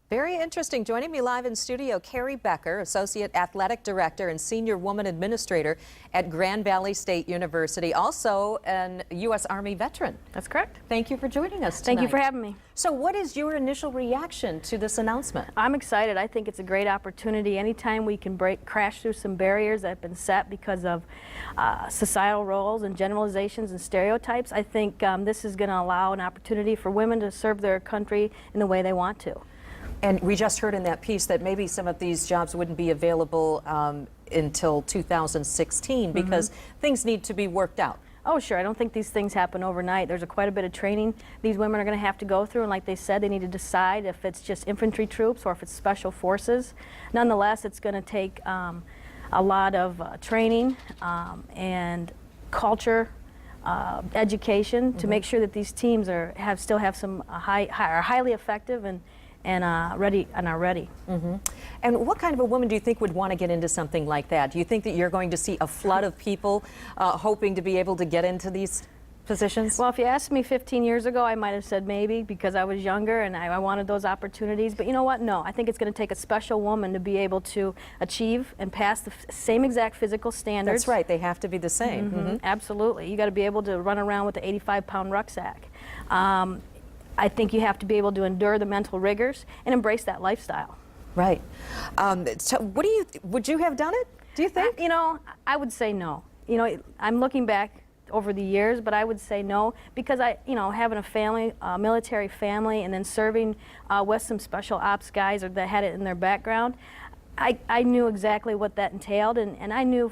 Very interesting. Joining me live in studio, Keri Becker, Associate Athletic Director and Senior Woman Administrator at Grand Valley State University, also an U.S. Army veteran. That's correct. Thank you for joining us tonight. Thank you for having me. So what is your initial reaction to this announcement? I'm excited. I think it's a great opportunity. Anytime we can crash through some barriers that have been set because of societal roles and generalizations and stereotypes, I think this is going to allow an opportunity for women to serve their country in the way they want to. And we just heard in that piece that maybe some of these jobs wouldn't be available until 2016 because things need to be worked out. Oh, sure. I don't think these things happen overnight. There's quite a bit of training these women are going to have to go through, and like they said, they need to decide if it's just infantry troops or if it's special forces. Nonetheless, it's going to take a lot of training and culture, education to make sure that these teams still have some are highly effective and are ready. And what kind of a woman do you think would want to get into something like that? Do you think that you're going to see a flood of people hoping to be able to get into these positions? Well, if you asked me 15 years ago, I might have said maybe because I was younger and I wanted those opportunities. But you know what? No, I think it's going to take a special woman to be able to achieve and pass the same exact physical standards. That's right. They have to be the same. Absolutely. You got to be able to run around with the 85-pound rucksack. I think you have to be able to endure the mental rigors and embrace that lifestyle. Right. So what would you have done it, do you think? I would say no. I'm looking back over the years, but I would say no because having a family, a military family, and then serving with some special ops guys that had it in their background, I knew exactly what that entailed, and I knew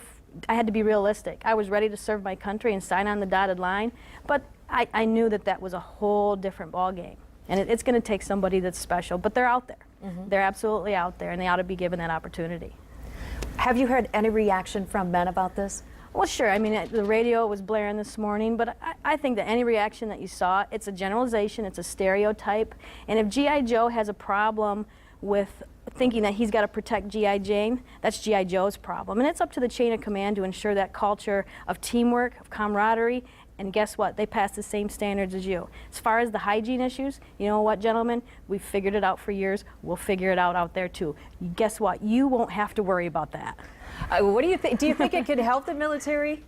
I had to be realistic. I was ready to serve my country and sign on the dotted line, but I knew that was a whole different ballgame, and it's going to take somebody that's special, but they're out there. They're absolutely out there, and they ought to be given that opportunity. Have you heard any reaction from men about this? Well, sure. I mean, the radio was blaring this morning, but I think that any reaction that you saw, it's a generalization, it's a stereotype, and if G.I. Joe has a problem with thinking that he's got to protect G.I. Jane, that's G.I. Joe's problem. And it's up to the chain of command to ensure that culture of teamwork, of camaraderie, and guess what? They pass the same standards as you. As far as the hygiene issues, you know what, gentlemen? We've figured it out for years. We'll figure it out there, too. Guess what? You won't have to worry about that. What do you think? Do you think it could help the military?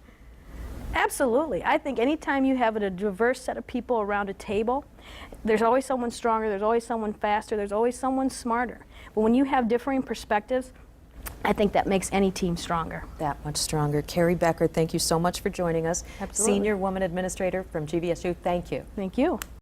Absolutely. I think anytime you have a diverse set of people around a table, there's always someone stronger, there's always someone faster, there's always someone smarter. But when you have differing perspectives, I think that makes any team stronger. That much stronger. Keri Becker, thank you so much for joining us. Absolutely. Senior Woman Administrator from GVSU, thank you. Thank you.